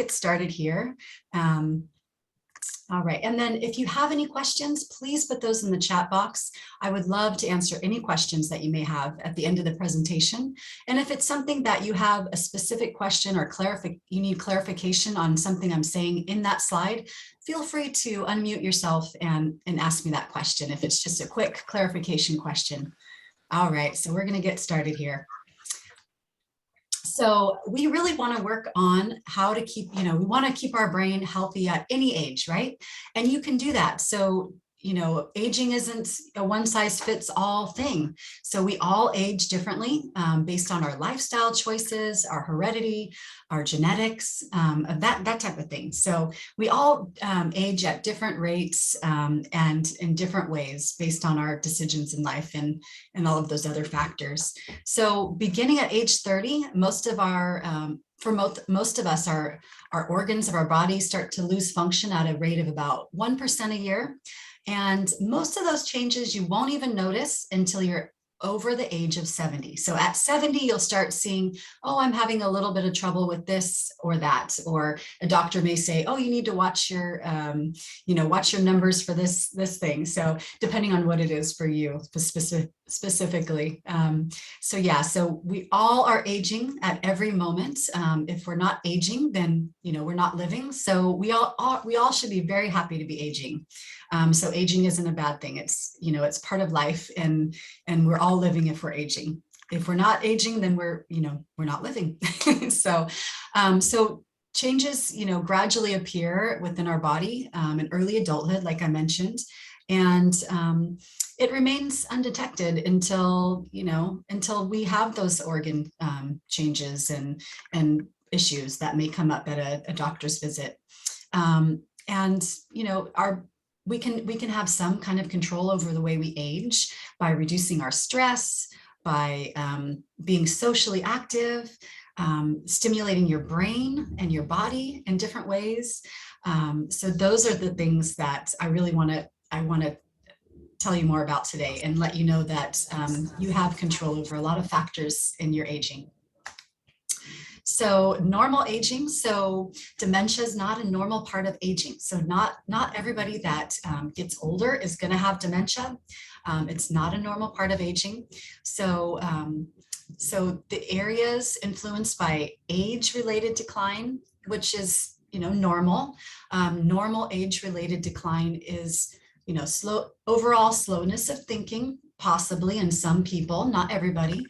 get started here. All right, and then if you have any questions, please put those in the chat box. I would love to answer any questions that you may have at the end of the presentation. And if it's something that you have a specific question or you need clarification on something I'm saying in that slide, feel free to unmute yourself and ask me that question if it's just a quick clarification question. All right, so we're gonna get started here. So we really want to work on how to keep, we want to keep our brain healthy at any age, right? And you can do that. So, aging isn't a one size fits all thing. So we all age differently based on our lifestyle choices, our heredity, our genetics, that type of thing. So we all age at different rates and in different ways based on our decisions in life and all of those other factors. So beginning at age 30, most of our for most of us, our organs of our body start to lose function at a rate of about 1% a year. And most of those changes you won't even notice until you're over the age of 70. So at 70, you'll start seeing, oh, I'm having a little bit of trouble with this or that, or a doctor may say, oh, you need to watch your, watch your numbers for this thing. So depending on what it is for you specifically. So yeah, so we all are aging at every moment. If we're not aging, then, we're not living. So we all should be very happy to be aging. So aging isn't a bad thing. It's, it's part of life, and we're all living if we're aging. If we're not aging, then we're not living. So changes, gradually appear within our body in early adulthood, like I mentioned, and it remains undetected until we have those organ changes and issues that may come up at a doctor's visit. We can have some kind of control over the way we age by reducing our stress, by being socially active, stimulating your brain and your body in different ways. So those are the things that I really want to tell you more about today and let you know that you have control over a lot of factors in your aging. So normal aging, so dementia is not a normal part of aging. So not everybody that gets older is going to have dementia. It's not a normal part of aging. So the areas influenced by age-related decline, which is normal. Normal age-related decline is overall slowness of thinking, possibly in some people, not everybody.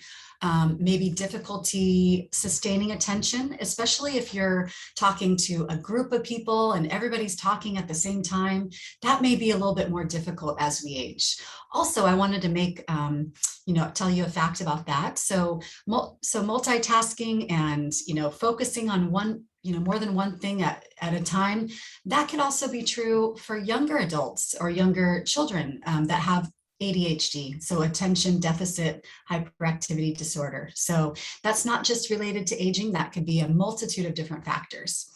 Maybe difficulty sustaining attention, especially if you're talking to a group of people and everybody's talking at the same time. That may be a little bit more difficult as we age. Also, I wanted to make, tell you a fact about that. So multitasking and, focusing on more than one thing at a time, that could also be true for younger adults or younger children that have ADHD, so attention deficit hyperactivity disorder. So that's not just related to aging, that could be a multitude of different factors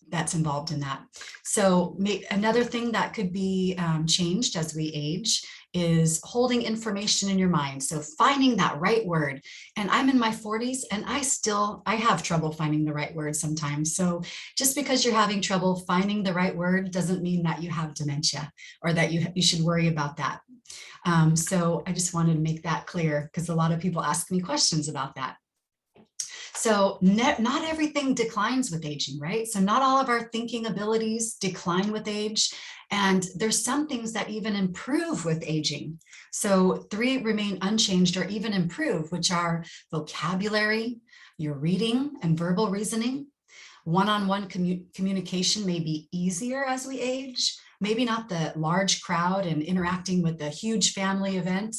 that's involved in that. So another thing that could be changed as we age is holding information in your mind. So finding that right word. And I'm in my 40s and I have trouble finding the right word sometimes. So just because you're having trouble finding the right word doesn't mean that you have dementia or that you should worry about that. So I just wanted to make that clear because a lot of people ask me questions about that. So not everything declines with aging, right? So not all of our thinking abilities decline with age. And there's some things that even improve with aging. So 3 remain unchanged or even improve, which are vocabulary, your reading and verbal reasoning. One-on-one communication may be easier as we age. Maybe not the large crowd and interacting with a huge family event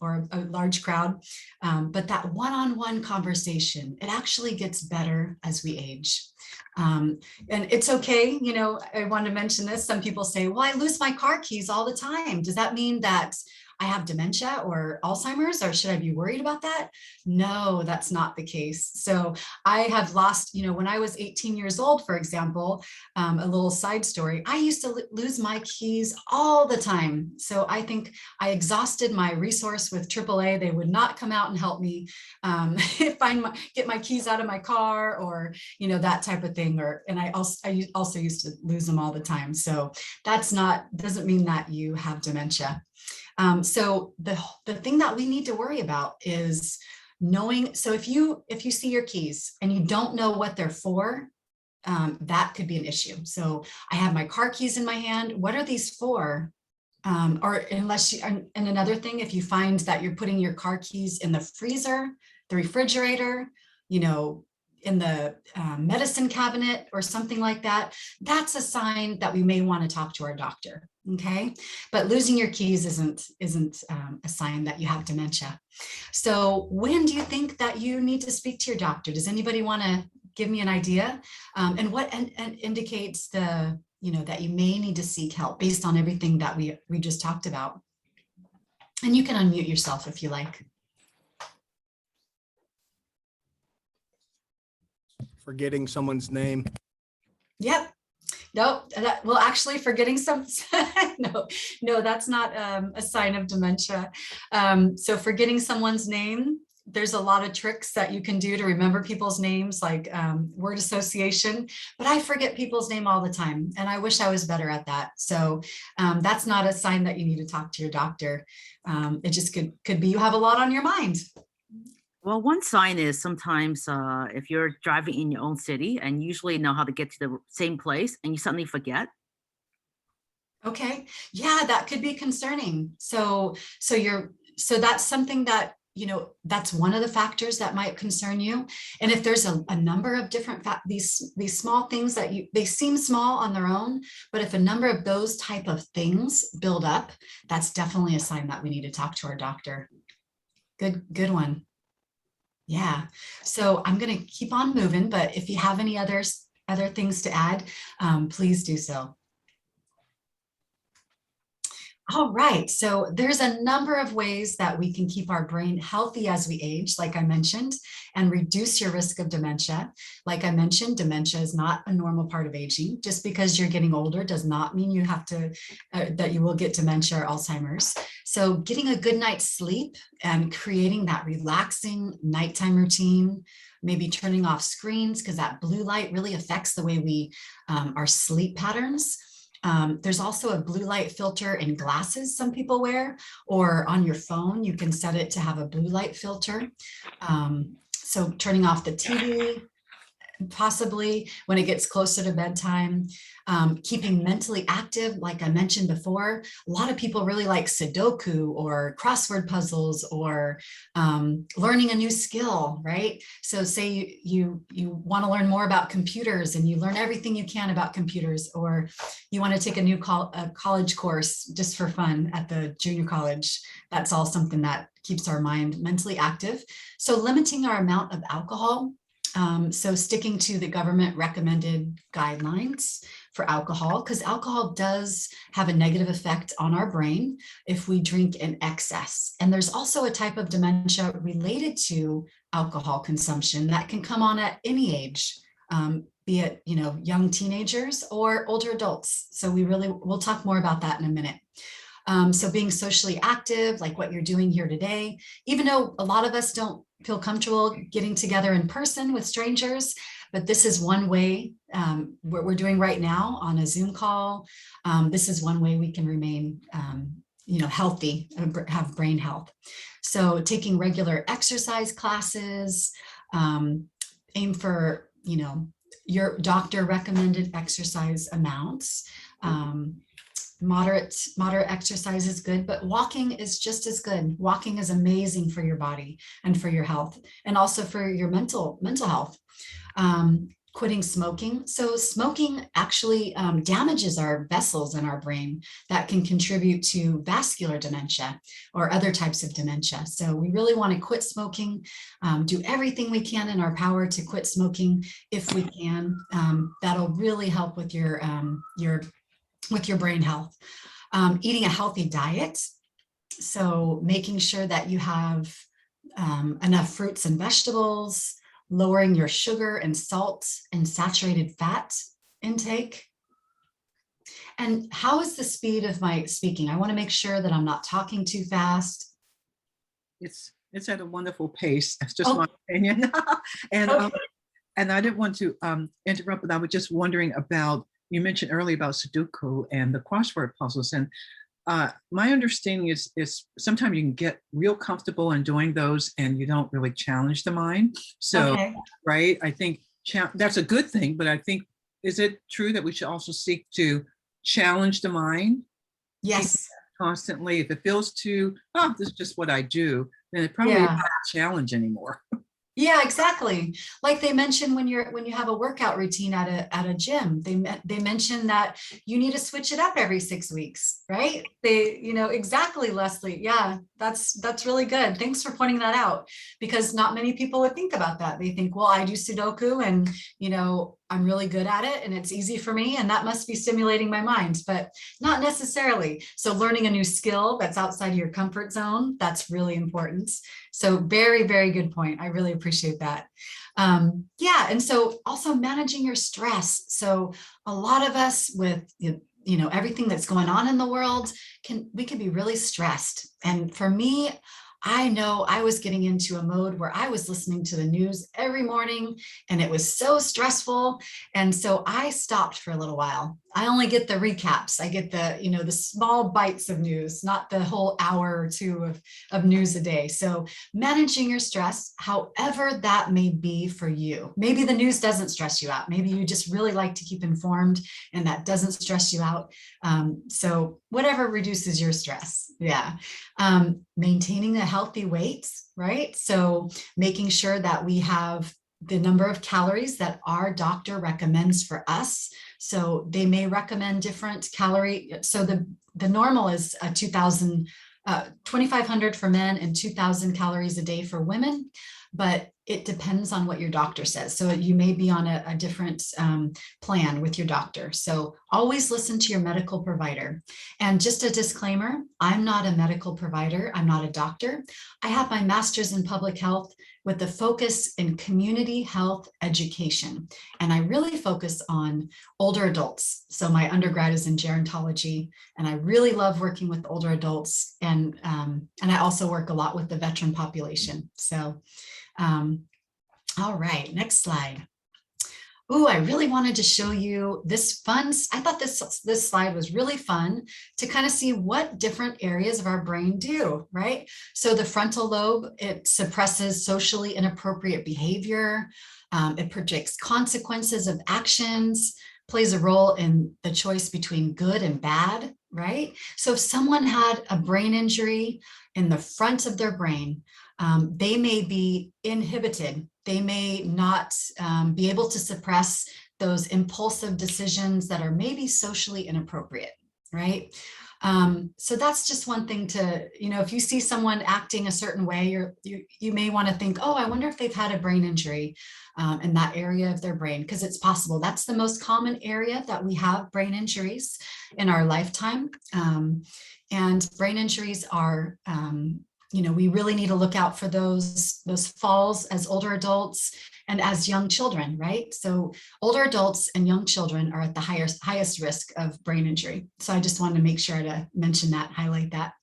or a large crowd, but that one-on-one conversation, it actually gets better as we age. And it's okay, I want to mention this. Some people say, well, I lose my car keys all the time. Does that mean that I have dementia or Alzheimer's, or should I be worried about that? No, that's not the case. So I have lost, when I was 18 years old, for example, a little side story, I used to lose my keys all the time. So I think I exhausted my resource with AAA. They would not come out and help me get my keys out of my car, or that type of thing. And I also used to lose them all the time. So doesn't mean that you have dementia. So the thing that we need to worry about is knowing. So if you see your keys and you don't know what they're for, that could be an issue. So I have my car keys in my hand. What are these for? Or unless and another thing, if you find that you're putting your car keys in the freezer, the refrigerator, in the medicine cabinet or something like that, that's a sign that we may want to talk to our doctor. Okay, but losing your keys isn't a sign that you have dementia. So when do you think that you need to speak to your doctor? Does anybody want to give me an idea? And what indicates that you may need to seek help based on everything that we just talked about? And you can unmute yourself if you like. Forgetting someone's name. Yep. No, well, actually forgetting some, no, that's not a sign of dementia. So forgetting someone's name, there's a lot of tricks that you can do to remember people's names, like word association, but I forget people's name all the time. And I wish I was better at that. So that's not a sign that you need to talk to your doctor. It just could be you have a lot on your mind. Well, one sign is sometimes if you're driving in your own city and usually know how to get to the same place and you suddenly forget. Okay, yeah, that could be concerning. So that's something that, that's one of the factors that might concern you. And if there's a number of different these small things that they seem small on their own, but if a number of those type of things build up, that's definitely a sign that we need to talk to our doctor. Good one. Yeah, so I'm going to keep on moving, but if you have any other things to add, please do so. All right, so there's a number of ways that we can keep our brain healthy as we age, like I mentioned, and reduce your risk of dementia. Like I mentioned, dementia is not a normal part of aging. Just because you're getting older does not mean you have to, that you will get dementia or Alzheimer's. So getting a good night's sleep and creating that relaxing nighttime routine, maybe turning off screens, because that blue light really affects the way we, our sleep patterns. There's also a blue light filter in glasses some people wear, or on your phone, you can set it to have a blue light filter. So turning off the TV, possibly when it gets closer to bedtime, keeping mentally active. Like I mentioned before, a lot of people really like Sudoku or crossword puzzles or learning a new skill, right? So say you want to learn more about computers and you learn everything you can about computers, or you want to take a new college course just for fun at the junior college. That's all something that keeps our mind mentally active. So limiting our amount of alcohol. So sticking to the government recommended guidelines for alcohol, because alcohol does have a negative effect on our brain if we drink in excess. And there's also a type of dementia related to alcohol consumption that can come on at any age, be it, young teenagers or older adults. So we'll talk more about that in a minute. So being socially active, like what you're doing here today, even though a lot of us don't feel comfortable getting together in person with strangers, but this is one way, what we're doing right now on a Zoom call. This is one way we can remain, healthy and have brain health. So taking regular exercise classes, aim for, your doctor recommended exercise amounts. Moderate exercise is good, but walking is just as good. Walking is amazing for your body and for your health, and also for your mental health. Quitting smoking. So smoking actually damages our vessels in our brain that can contribute to vascular dementia or other types of dementia. So we really want to quit smoking, do everything we can in our power to quit smoking if we can. That'll really help with your brain health. Eating a healthy diet. So making sure that you have enough fruits and vegetables, lowering your sugar and salt and saturated fat intake. And how is the speed of my speaking? I want to make sure that I'm not talking too fast. It's at a wonderful pace. That's just Oh, my opinion. and okay. and I didn't want to interrupt, but I was just wondering about, you mentioned earlier about Sudoku and the crossword puzzles. And my understanding is sometimes you can get real comfortable in doing those and you don't really challenge the mind. So, Okay. right, I think that's a good thing, but I think, is it true that we should also seek to challenge the mind Yes. constantly? If it feels too, oh, this is just what I do, then it probably Yeah. isn't a challenge anymore. Yeah, exactly. Like they mentioned when you have a workout routine at a gym, they mention that you need to switch it up every 6 weeks, right? Exactly, Leslie. Yeah, that's really good. Thanks for pointing that out, because not many people would think about that. They think, well, I do Sudoku and I'm really good at it and it's easy for me and that must be stimulating my mind, but not necessarily. So learning a new skill that's outside of your comfort zone, that's really important. So very, very good point. I really appreciate that. Yeah, and so also managing your stress. So a lot of us with everything that's going on in the world, we can be really stressed. And for me, I know I was getting into a mode where I was listening to the news every morning and it was so stressful. And so I stopped for a little while. I only get the recaps. I get the small bites of news, not the whole hour or two of news a day. So managing your stress, however that may be for you. Maybe the news doesn't stress you out. Maybe you just really like to keep informed and that doesn't stress you out. So whatever reduces your stress. Yeah. Maintaining a healthy weight, right? So making sure that we have the number of calories that our doctor recommends for us. So they may recommend different calorie. So the normal is 2,500 for men and 2,000 calories a day for women, but it depends on what your doctor says. So you may be on a different plan with your doctor. So always listen to your medical provider. And just a disclaimer, I'm not a medical provider. I'm not a doctor. I have my master's in public health with the focus in community health education. And I really focus on older adults. So my undergrad is in gerontology, and I really love working with older adults. And I also work a lot with the veteran population. So, all right, next slide. Oh, I really wanted to show you this fun. I thought this slide was really fun to kind of see what different areas of our brain do, right? So the frontal lobe, it suppresses socially inappropriate behavior. It predicts consequences of actions, plays a role in the choice between good and bad, right? So if someone had a brain injury in the front of their brain, they may be inhibited. They may not be able to suppress those impulsive decisions that are maybe socially inappropriate, right? So that's just one thing to, if you see someone acting a certain way, you may want to think, oh, I wonder if they've had a brain injury in that area of their brain, because it's possible. That's the most common area that we have brain injuries in our lifetime. And brain injuries are, we really need to look out for those falls as older adults and as young children, right? So older adults and young children are at the highest risk of brain injury. So I just wanted to make sure to mention that, highlight that.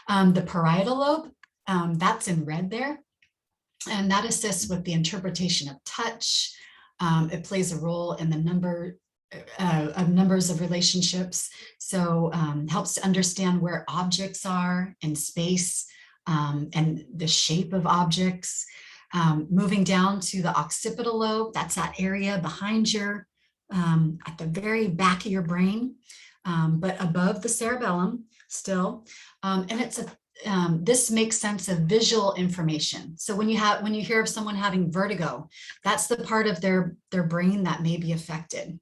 The parietal lobe, that's in red there, and that assists with the interpretation of touch. It plays a role in the numbers of relationships. So helps to understand where objects are in space, and the shape of objects. Moving down to the occipital lobe, that's that area behind your, at the very back of your brain, but above the cerebellum still. And it's this makes sense of visual information. So when you hear of someone having vertigo, that's the part of their brain that may be affected.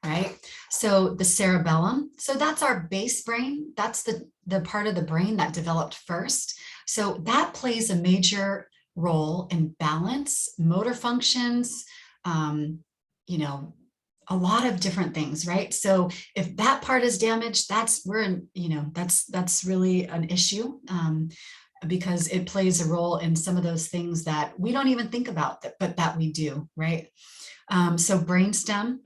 Right. So the cerebellum, so that's our base brain. That's the part of the brain that developed first. So that plays a major role in balance, motor functions, a lot of different things, right? So if that part is damaged, that's really an issue, because it plays a role in some of those things that we don't even think about, but that we do, right? So brainstem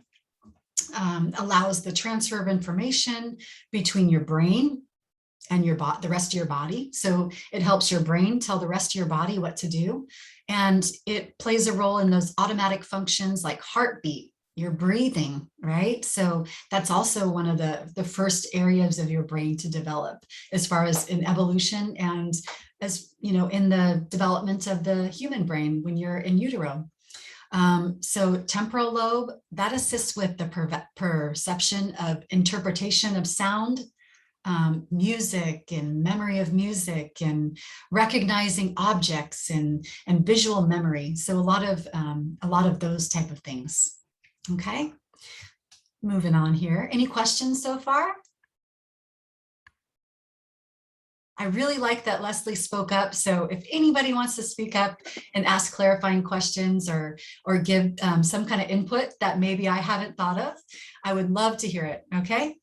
allows the transfer of information between your brain and the rest of your body. So it helps your brain tell the rest of your body what to do. And it plays a role in those automatic functions like heartbeat, your breathing, right? So that's also one of the first areas of your brain to develop as far as in evolution and as, in the development of the human brain when you're in utero. So temporal lobe, that assists with the perception of interpretation of sound, music and memory of music and recognizing objects and visual memory. So a lot of those type of things. Okay, moving on here. Any questions so far? I really like that Leslie spoke up. So if anybody wants to speak up and ask clarifying questions or give some kind of input that maybe I haven't thought of, I would love to hear it. Okay.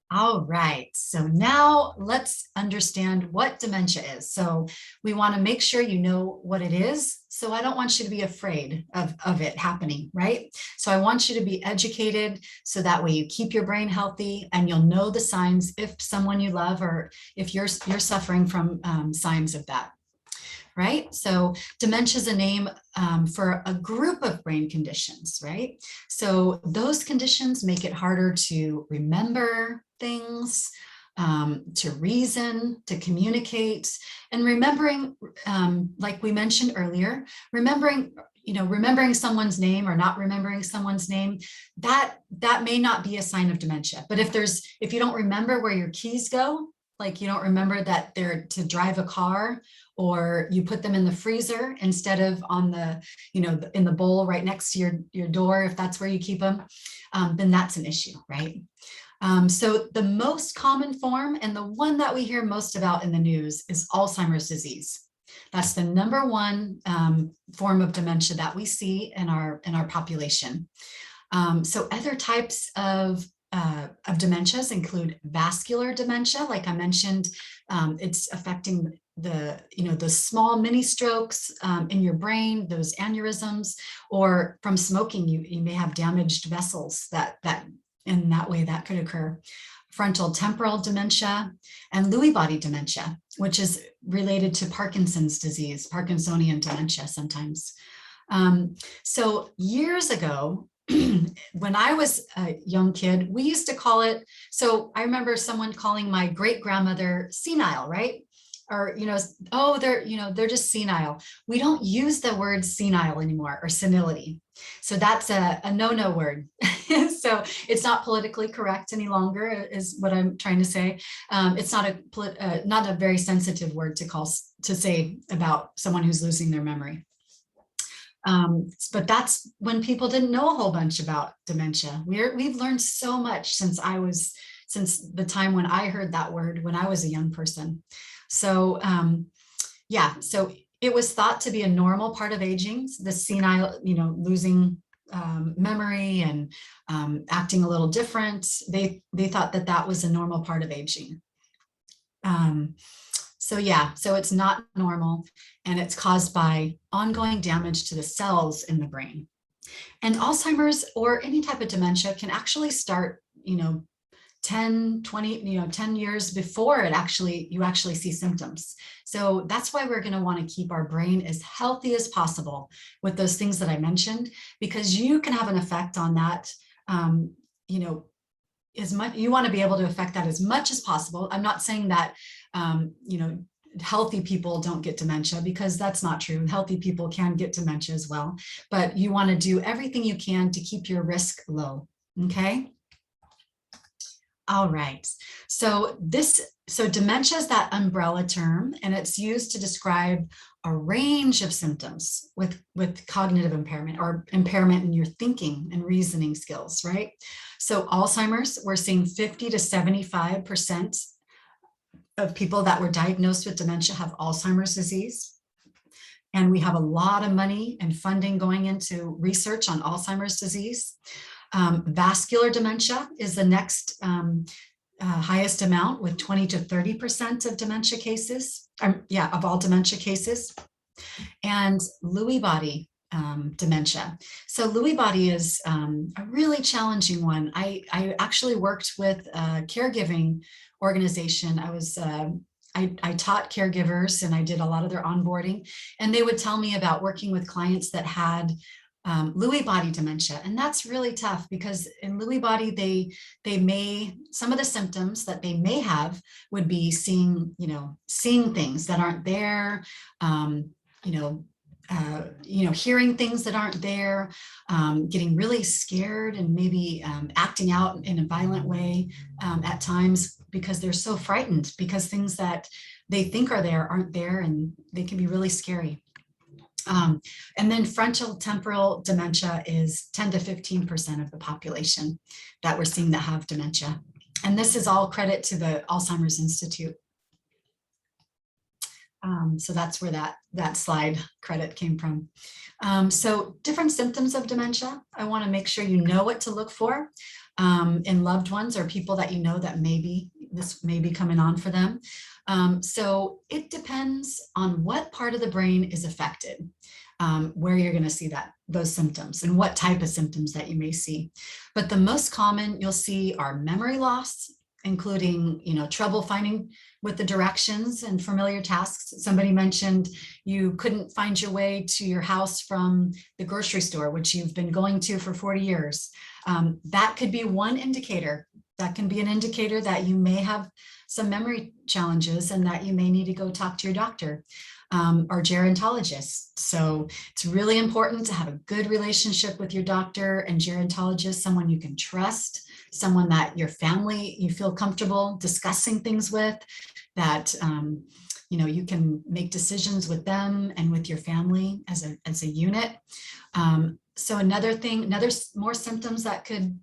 All right, so now let's understand what dementia is. So we want to make sure you know what it is. So I don't want you to be afraid of it happening, right? So I want you to be educated so that way you keep your brain healthy and you'll know the signs if someone you love or if you're suffering from signs of that. Right? So dementia is a name for a group of brain conditions, right? So those conditions make it harder to remember things, to reason, to communicate, and remembering, like we mentioned earlier, remembering someone's name or not remembering someone's name, that may not be a sign of dementia. But if you don't remember where your keys go, like you don't remember that they're to drive a car, or you put them in the freezer instead of on the, in the bowl right next to your door, if that's where you keep them, then that's an issue, right? So the most common form and the one that we hear most about in the news is Alzheimer's disease. That's the #1 form of dementia that we see in our population. So other types of dementias include vascular dementia. Like I mentioned, it's affecting the small mini strokes in your brain, those aneurysms, or from smoking, you may have damaged vessels that in that way that could occur. Frontal temporal dementia and Lewy body dementia, which is related to Parkinson's disease, Parkinsonian dementia sometimes. So years ago, when I was a young kid, we used to call it, so I remember someone calling my great-grandmother senile, right? Or, oh, they're just senile. We don't use the word senile anymore, or senility. So that's a no-no word. So it's not politically correct any longer, is what I'm trying to say. It's not a very sensitive word to say about someone who's losing their memory. But that's when people didn't know a whole bunch about dementia. We've learned so much since the time when I heard that word when I was a young person. So yeah, so it was thought to be a normal part of aging, the senile, losing memory and acting a little different. They thought that was a normal part of aging. So yeah, so it's not normal, and it's caused by ongoing damage to the cells in the brain. And Alzheimer's or any type of dementia can actually start, 10, 20, 10 years before you actually see symptoms. So that's why we're going to want to keep our brain as healthy as possible with those things that I mentioned, because you can have an effect on that, you want to be able to affect that as much as possible. I'm not saying that, healthy people don't get dementia, because that's not true. Healthy people can get dementia as well, but you want to do everything you can to keep your risk low. Okay. All right. So dementia is that umbrella term, and it's used to describe a range of symptoms with cognitive impairment or impairment in your thinking and reasoning skills, right? So Alzheimer's, we're seeing 50 to 75% of people that were diagnosed with dementia have Alzheimer's disease. And we have a lot of money and funding going into research on Alzheimer's disease. Vascular dementia is the next highest amount, with 20 to 30% of dementia cases, of all dementia cases. And Lewy body dementia. So Lewy body is a really challenging one. I actually worked with a caregiving organization. I taught caregivers and I did a lot of their onboarding, and they would tell me about working with clients that had Lewy body dementia. And that's really tough, because in Lewy body, some of the symptoms that they may have would be seeing things that aren't there, hearing things that aren't there, getting really scared and maybe acting out in a violent way at times, because they're so frightened because things that they think are there aren't there, and they can be really scary. And then frontal temporal dementia is 10 to 15% of the population that we're seeing that have dementia. And this is all credit to the Alzheimer's Institute. So that's where that slide credit came from. So different symptoms of dementia. I want to make sure you know what to look for in loved ones or people that you know that this may be coming on for them. So it depends on what part of the brain is affected, where you're going to see those symptoms and what type of symptoms that you may see. But the most common you'll see are memory loss, including, trouble finding with the directions and familiar tasks. Somebody mentioned you couldn't find your way to your house from the grocery store, which you've been going to for 40 years. That could be one indicator. That can be an indicator that you may have some memory challenges and that you may need to go talk to your doctor or gerontologist. So it's really important to have a good relationship with your doctor and gerontologist, someone you can trust, someone that your family, you feel comfortable discussing things with, that you can make decisions with them and with your family as a unit. So another more symptoms that could,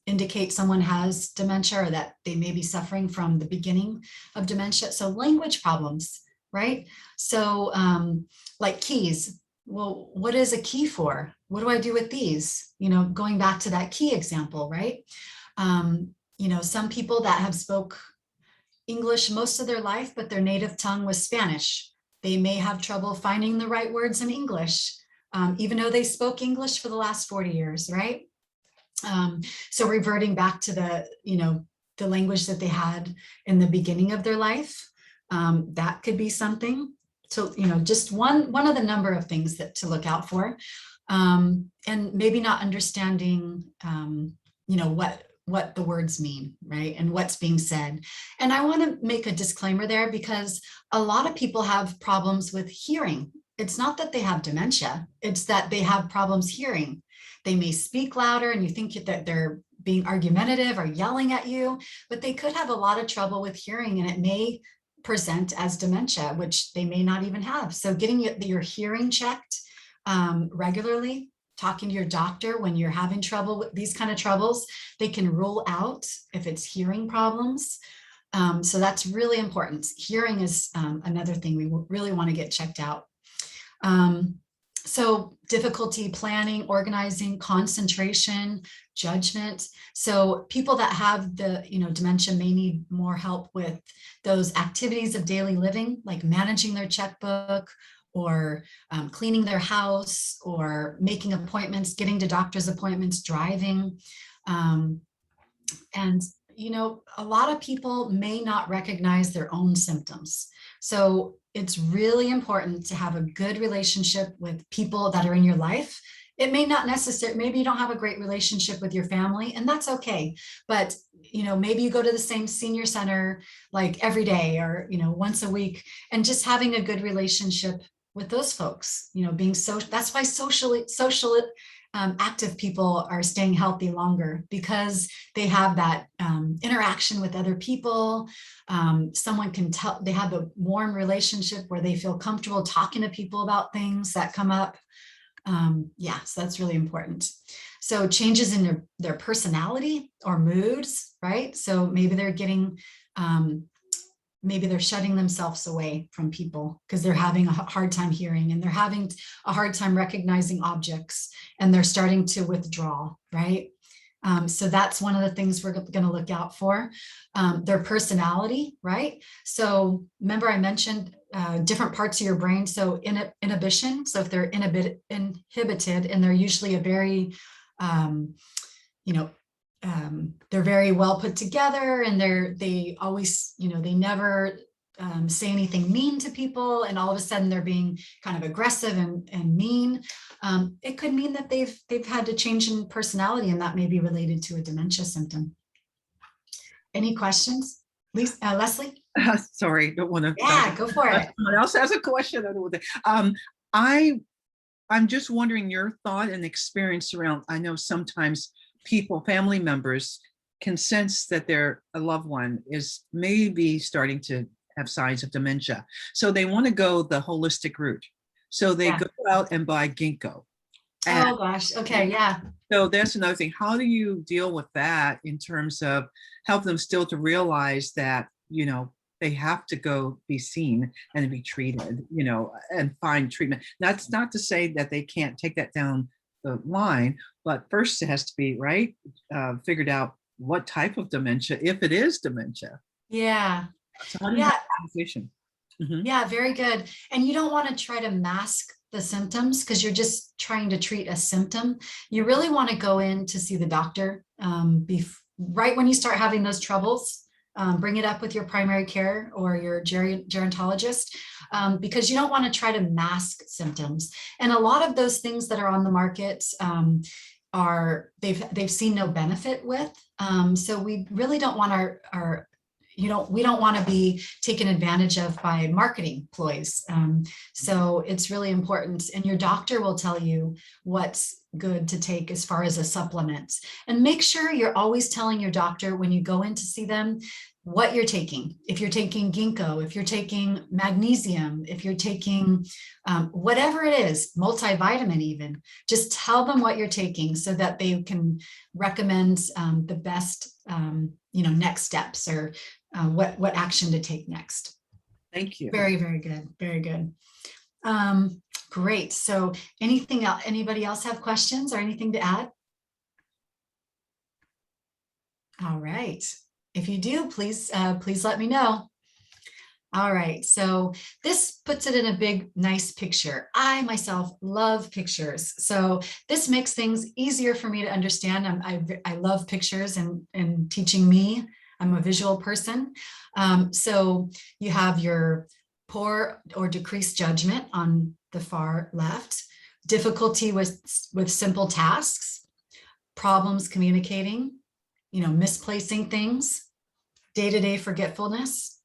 indicate someone has dementia or that they may be suffering from the beginning of dementia. So language problems, right? So like keys. Well, what is a key for? What do I do with these? Going back to that key example, right? Some people that have spoke English most of their life, but their native tongue was Spanish. They may have trouble finding the right words in English, even though they spoke English for the last 40 years, right? So reverting back to the language that they had in the beginning of their life, that could be something. So, just one of the number of things to look out for, and maybe not understanding, what the words mean, right? And what's being said. And I want to make a disclaimer there, because a lot of people have problems with hearing. It's not that they have dementia, it's that they have problems hearing. They may speak louder and you think that they're being argumentative or yelling at you, but they could have a lot of trouble with hearing, and it may present as dementia, which they may not even have. So getting your hearing checked regularly, talking to your doctor when you're having trouble with these kind of troubles, they can rule out if it's hearing problems. So that's really important. Hearing is another thing we really want to get checked out. So difficulty planning, organizing, concentration, judgment. So people that have the dementia may need more help with those activities of daily living, like managing their checkbook, or cleaning their house, or making appointments, getting to doctor's appointments, driving. And a lot of people may not recognize their own symptoms. So it's really important to have a good relationship with people that are in your life. It may not necessarily, maybe you don't have a great relationship with your family, and that's okay. But, maybe you go to the same senior center like every day or, once a week, and just having a good relationship with those folks, being social. That's why socially active people are staying healthy longer, because they have that interaction with other people. Someone can tell they have a warm relationship where they feel comfortable talking to people about things that come up. So that's really important. So changes in their personality or moods, right? So maybe they're getting maybe they're shutting themselves away from people because they're having a hard time hearing, and they're having a hard time recognizing objects, and they're starting to withdraw, right? So that's one of the things we're going to look out for. Their personality, right? So remember I mentioned different parts of your brain. So inhibition. So if they're inhibited, and they're usually a very, they're very well put together, and they always, they never say anything mean to people, and all of a sudden they're being kind of aggressive and mean. It could mean that they've had to change in personality, and that may be related to a dementia symptom. Any questions? Leslie? Sorry, don't want to. Yeah, go for it. Someone else has a question. I don't know what I'm just wondering your thought and experience around. I know sometimes people, family members, can sense that their loved one is maybe starting to have signs of dementia, so they want to go the holistic route. So they go out and buy ginkgo. Oh gosh. Okay. Yeah. So that's another thing. How do you deal with that in terms of help them still to realize that, they have to go be seen and be treated, and find treatment. That's not to say that they can't take that down the line, but first it has to be figured out what type of dementia, if it is dementia. Yeah. So how do you have a conversation? Mm-hmm. Yeah, very good. And you don't want to try to mask the symptoms because you're just trying to treat a symptom. You really want to go in to see the doctor right when you start having those troubles. Bring it up with your primary care or your gerontologist, because you don't want to try to mask symptoms. And a lot of those things that are on the market they've seen no benefit with. So we really don't want we don't want to be taken advantage of by marketing ploys. So it's really important, and your doctor will tell you what's good to take as far as a supplement. And make sure you're always telling your doctor when you go in to see them what you're taking. If you're taking ginkgo, if you're taking magnesium, if you're taking whatever it is, multivitamin even, just tell them what you're taking so that they can recommend the best next steps, or what action to take next. Thank you. Very, very good. Very good. Great. So anything else, anybody else have questions or anything to add? All right. If you do, please let me know. All right. So this puts it in a big, nice picture. I myself love pictures. So this makes things easier for me to understand. I love pictures and teaching me. I'm a visual person. So you have your poor or decreased judgment on the far left, difficulty with simple tasks, problems communicating, misplacing things, day-to-day forgetfulness,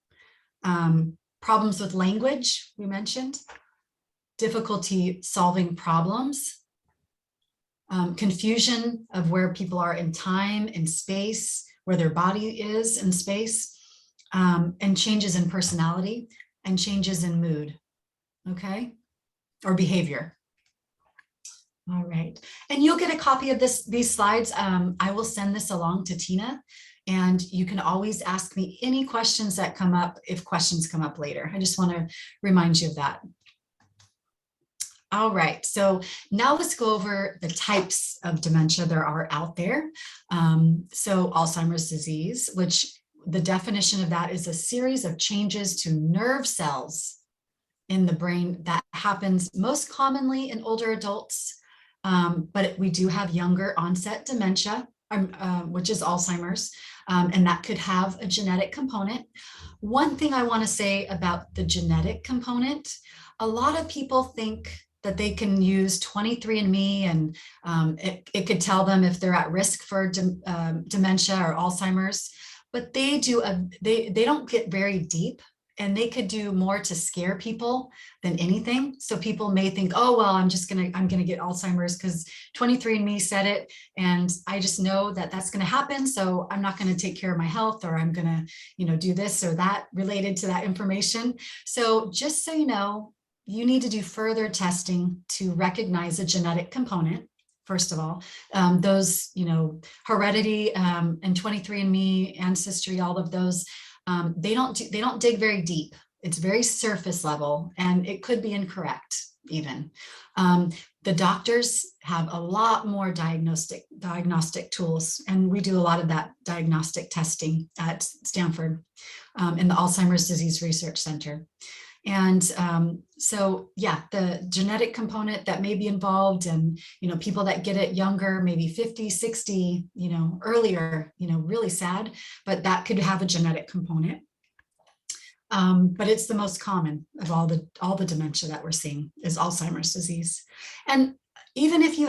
problems with language, we mentioned, difficulty solving problems, confusion of where people are in time and space, where their body is in space, and changes in personality and changes in mood, okay, or behavior. All right, and you'll get a copy of these slides. I will send this along to Tina, and you can always ask me any questions that come up if questions come up later. I just want to remind you of that. All right, so now let's go over the types of dementia there are out there. So Alzheimer's disease, which the definition of that is a series of changes to nerve cells in the brain that happens most commonly in older adults. But we do have younger onset dementia, which is Alzheimer's, and that could have a genetic component. One thing I want to say about the genetic component, a lot of people think that they can use 23andMe and it could tell them if they're at risk for dementia or Alzheimer's, but they don't get very deep, and they could do more to scare people than anything. So people may think, oh, well, I'm gonna get Alzheimer's because 23andMe said it, and I just know that that's gonna happen, so I'm not gonna take care of my health, or I'm gonna, do this or that related to that information. So just so you know, you need to do further testing to recognize a genetic component. First of all, those, heredity and 23andMe, ancestry, all of those, they don't dig very deep. It's very surface level, and it could be incorrect even. The doctors have a lot more diagnostic tools, and we do a lot of that diagnostic testing at Stanford in the Alzheimer's Disease Research Center. And so, yeah, the genetic component that may be involved, and, people that get it younger, maybe 50, 60, earlier, really sad, but that could have a genetic component. But it's the most common of all the dementia that we're seeing is Alzheimer's disease. And even if you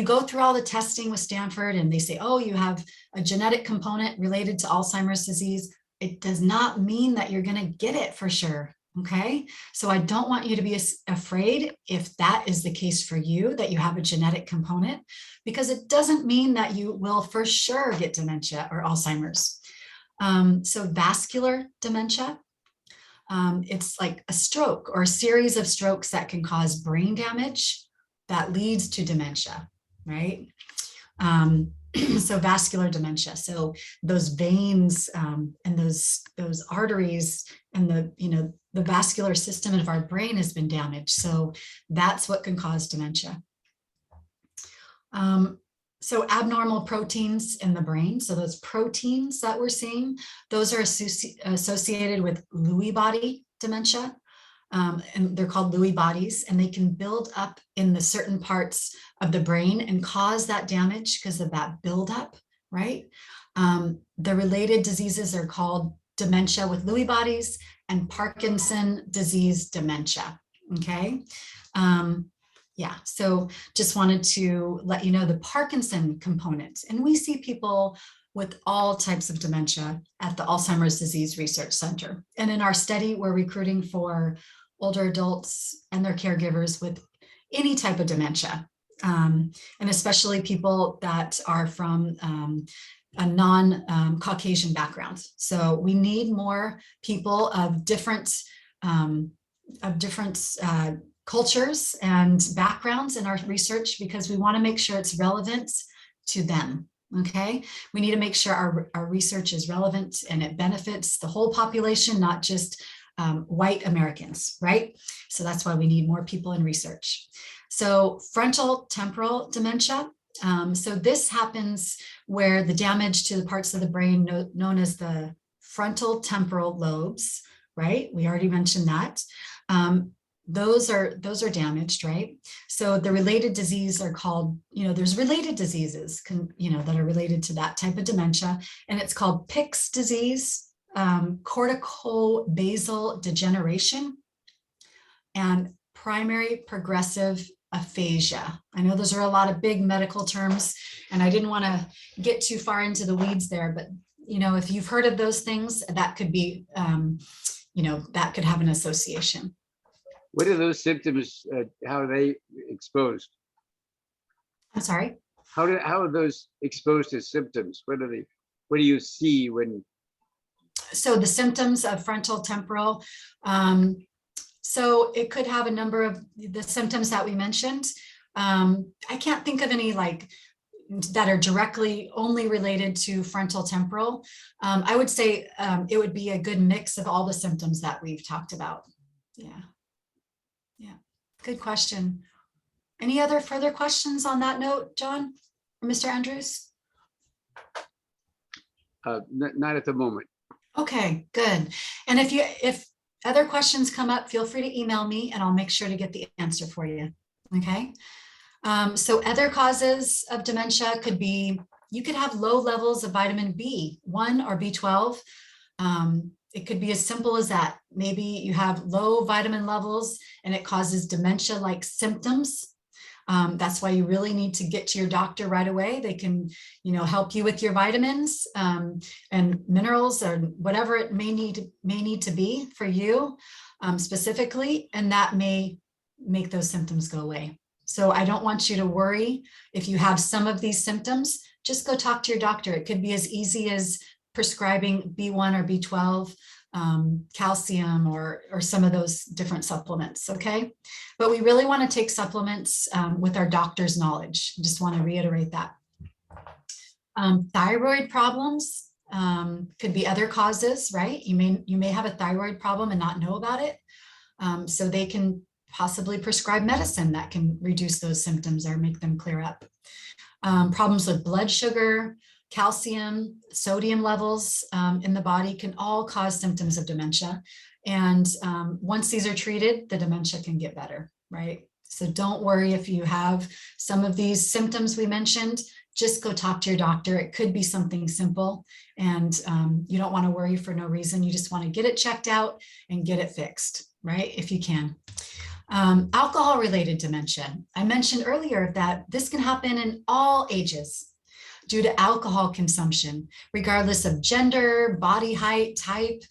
go through all the testing with Stanford and they say, oh, you have a genetic component related to Alzheimer's disease, it does not mean that you're going to get it for sure. Okay, so I don't want you to be afraid if that is the case for you, that you have a genetic component, because it doesn't mean that you will for sure get dementia or Alzheimer's. So vascular dementia, it's like a stroke or a series of strokes that can cause brain damage that leads to dementia, right? So vascular dementia. So those veins and those arteries and the vascular system of our brain has been damaged. So that's what can cause dementia. So abnormal proteins in the brain. So those proteins that we're seeing, those are associated with Lewy body dementia. And they're called Lewy bodies, and they can build up in the certain parts of the brain and cause that damage because of that buildup, right? The related diseases are called dementia with Lewy bodies and Parkinson disease dementia, okay? Yeah, so just wanted to let you know the Parkinson component. And we see people with all types of dementia at the Alzheimer's Disease Research Center. And in our study, we're recruiting for older adults and their caregivers with any type of dementia, and especially people that are from a non-Caucasian background. So we need more people of different cultures and backgrounds in our research, because we want to make sure it's relevant to them. Okay, we need to make sure our research is relevant and it benefits the whole population, not just white Americans, right? So that's why we need more people in research. So frontal temporal dementia. So this happens where the damage to the parts of the brain known as the frontal temporal lobes, right? We already mentioned that. Those are damaged, right? So the related disease are called, there's related diseases, that are related to that type of dementia, and it's called Pick's disease, corticobasal degeneration, and primary progressive aphasia. I know those are a lot of big medical terms, and I didn't want to get too far into the weeds there, but if you've heard of those things, that could be, that could have an association. What are those symptoms? How are they exposed? I'm sorry? How are those exposed to symptoms? What do you see when? So the symptoms of frontal temporal, so it could have a number of the symptoms that we mentioned. I can't think of any that are directly only related to frontal temporal. I would say it would be a good mix of all the symptoms that we've talked about. Yeah. Good question. Any other further questions on that note, John or Mr. Andrews? Not at the moment. Okay, good. And if other questions come up, feel free to email me and I'll make sure to get the answer for you. Okay. So other causes of dementia could be, you could have low levels of vitamin B1 or B12. It could be as simple as that. Maybe you have low vitamin levels and it causes dementia-like symptoms. That's why you really need to get to your doctor right away. They can, help you with your vitamins and minerals or whatever it may need to be for you specifically, and that may make those symptoms go away. So I don't want you to worry if you have some of these symptoms. Just go talk to your doctor. It could be as easy as prescribing B1 or B12, calcium, or some of those different supplements, okay? But we really want to take supplements with our doctor's knowledge. I just want to reiterate that. Thyroid problems Could be other causes, right? You may have a thyroid problem and not know about it. So they can possibly prescribe medicine that can reduce those symptoms or make them clear up. Problems with blood sugar, calcium, sodium levels in the body can all cause symptoms of dementia. And once these are treated, the dementia can get better, right? So don't worry if you have some of these symptoms we mentioned, just go talk to your doctor. It could be something simple, and you don't want to worry for no reason. You just want to get it checked out and get it fixed, right? If you can. Alcohol-related dementia. I mentioned earlier that this can happen in all ages due to alcohol consumption, regardless of gender, body height, type,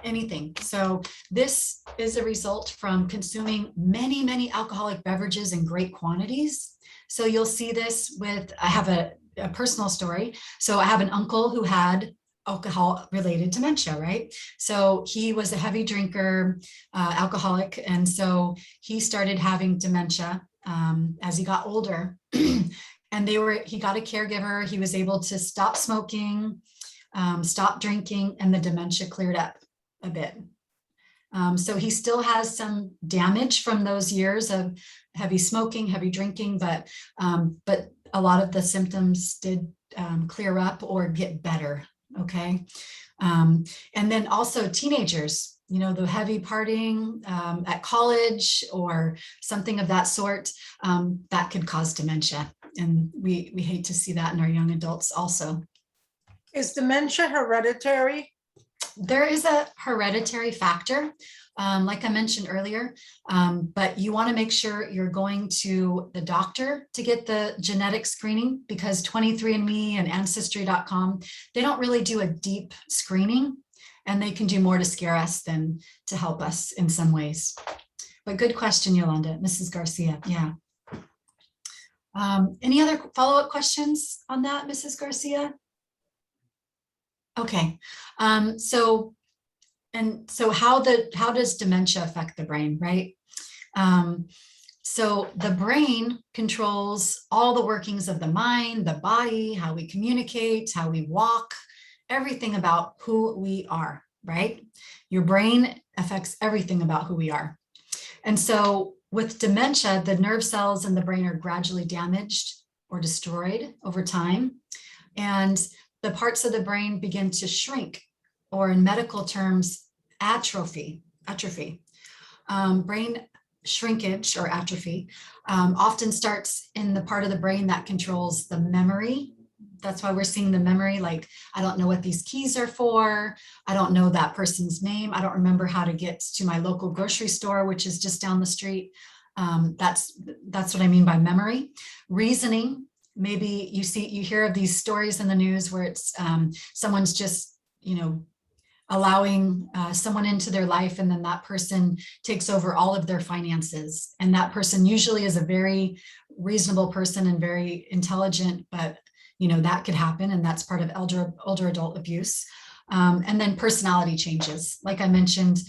anything. So this is a result from consuming many, many alcoholic beverages in great quantities. So you'll see this with, I have a personal story. So I have an uncle who had alcohol-related dementia, right? So he was a heavy drinker, alcoholic, and so he started having dementia as he got older. And he got a caregiver. He was able to stop smoking, stop drinking, and the dementia cleared up a bit. So he still has some damage from those years of heavy smoking, heavy drinking, but a lot of the symptoms did clear up or get better. Okay. And then also teenagers, you know, the heavy partying at college or something of that sort, that could cause dementia. And we hate to see that in our young adults also. Is dementia hereditary? There is a hereditary factor, like I mentioned earlier, but you want to make sure you're going to the doctor to get the genetic screening, because 23andMe and Ancestry.com, they don't really do a deep screening, and they can do more to scare us than to help us in some ways. But good question, Yolanda, Mrs. Garcia. Yeah. Any other follow-up questions on that, Mrs. Garcia? Okay, so how does dementia affect the brain, right? So the brain controls all the workings of the mind, the body, how we communicate, how we walk, everything about who we are, right? Your brain affects everything about who we are. And so with dementia, the nerve cells in the brain are gradually damaged or destroyed over time. And the parts of the brain begin to shrink, or in medical terms, atrophy. Brain shrinkage or atrophy often starts in the part of the brain that controls the memory. That's why we're seeing the memory, like, I don't know what these keys are for. I don't know that person's name. I don't remember how to get to my local grocery store, which is just down the street. That's what I mean by memory. Reasoning. Maybe you hear of these stories in the news where it's someone's just, you know, allowing someone into their life, and then that person takes over all of their finances. And that person usually is a very reasonable person and very intelligent, but you know, that could happen, and that's part of older adult abuse. And then personality changes. Like I mentioned,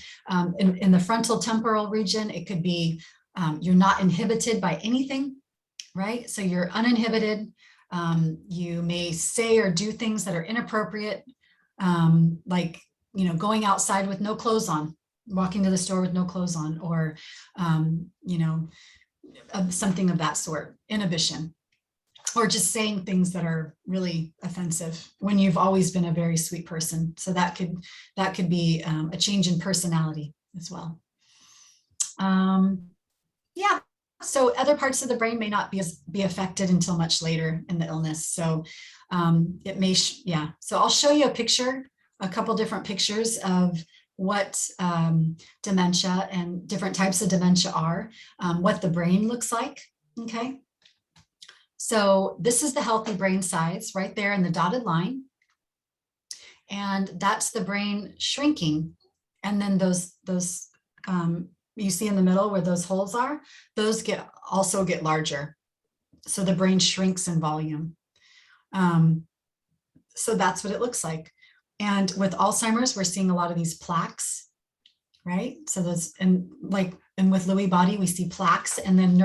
in the frontal temporal region, it could be you're not inhibited by anything. Right? So you're uninhibited. You may say or do things that are inappropriate, like, you know, going outside with no clothes on, walking to the store with no clothes on, or, you know, something of that sort, inhibition, or just saying things that are really offensive when you've always been a very sweet person. So that could be a change in personality as well. Yeah. So other parts of the brain may not be affected until much later in the illness. So it may, yeah. So I'll show you a couple different pictures of what dementia and different types of dementia are, what the brain looks like, okay? So this is the healthy brain size right there in the dotted line. And that's the brain shrinking. And then those you see in the middle where those holes are, those also get larger. So the brain shrinks in volume. So that's what it looks like. And with Alzheimer's, we're seeing a lot of these plaques, right? So those, and with Lewy body, we see plaques, and then a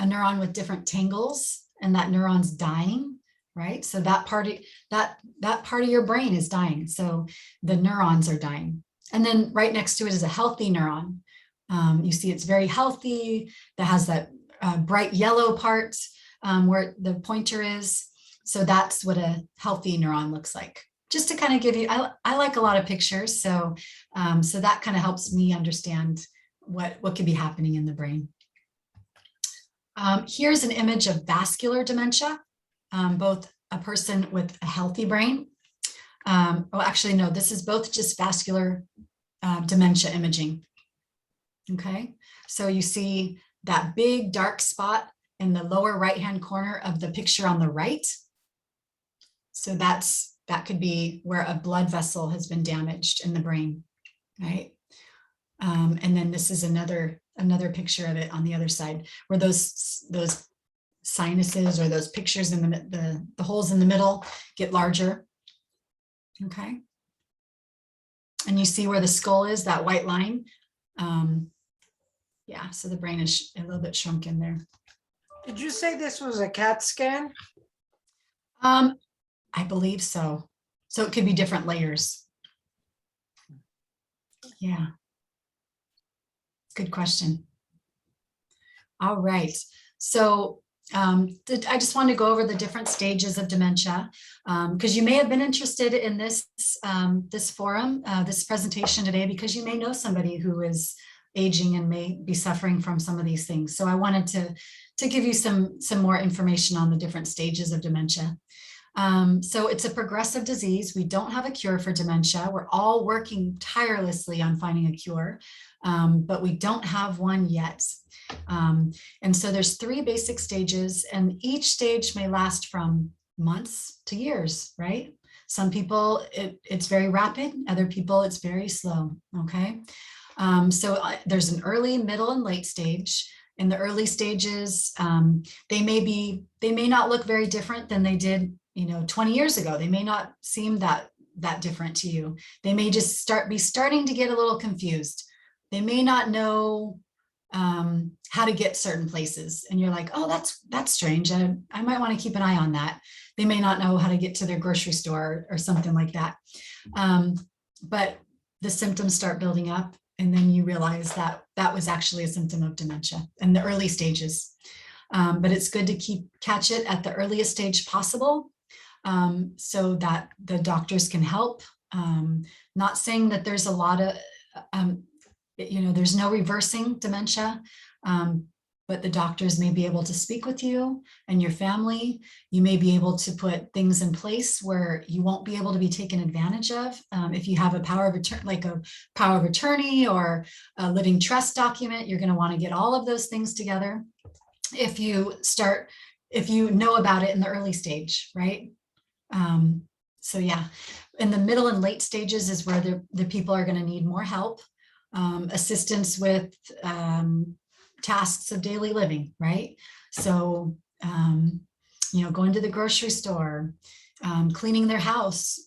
neuron with different tangles, and that neuron's dying right? So that part of your brain is dying. So the neurons are dying. And then right next to it is a healthy neuron. You see it's very healthy, that has that bright yellow part where the pointer is. So that's what a healthy neuron looks like. Just to kind of give you, I like a lot of pictures. So, so that kind of helps me understand what could be happening in the brain. Here's an image of vascular dementia, both a person with a healthy brain. Well, actually, no, this is both just vascular dementia imaging. Okay, so you see that big dark spot in the lower right-hand corner of the picture on the right. So that could be where a blood vessel has been damaged in the brain, right? And then this is another picture of it on the other side, where those sinuses or those pictures in the holes in the middle get larger. Okay. And you see where the skull is, that white line. Yeah, so the brain is a little bit shrunken there. Did you say this was a CAT scan? I believe so. So it could be different layers. Yeah. Good question. All right. So I just wanted to go over the different stages of dementia, because you may have been interested in this forum, this presentation today, because you may know somebody who is aging and may be suffering from some of these things. So I wanted to give you some more information on the different stages of dementia. So it's a progressive disease. We don't have a cure for dementia. We're all working tirelessly on finding a cure, but we don't have one yet. And so there's 3 basic stages, and each stage may last from months to years, right? Some people, it's very rapid. Other people, it's very slow, okay? So there's an early, middle, and late stage. In the early stages, they may not look very different than they did, 20 years ago. They may not seem that different to you. They may just be starting to get a little confused. They may not know how to get certain places, and you're like, oh, that's strange. I might want to keep an eye on that. They may not know how to get to their grocery store or something like that. But the symptoms start building up, and then you realize that that was actually a symptom of dementia in the early stages. But it's good to catch it at the earliest stage possible, so that the doctors can help. Not saying that there's a lot of, there's no reversing dementia, but the doctors may be able to speak with you and your family. You may be able to put things in place where you won't be able to be taken advantage of. If you have a power of attorney, like a power of attorney or a living trust document, you're going to want to get all of those things together if you know about it in the early stage, right? So yeah, in the middle and late stages is where the people are going to need more help, assistance with tasks of daily living, right? So, going to the grocery store, cleaning their house.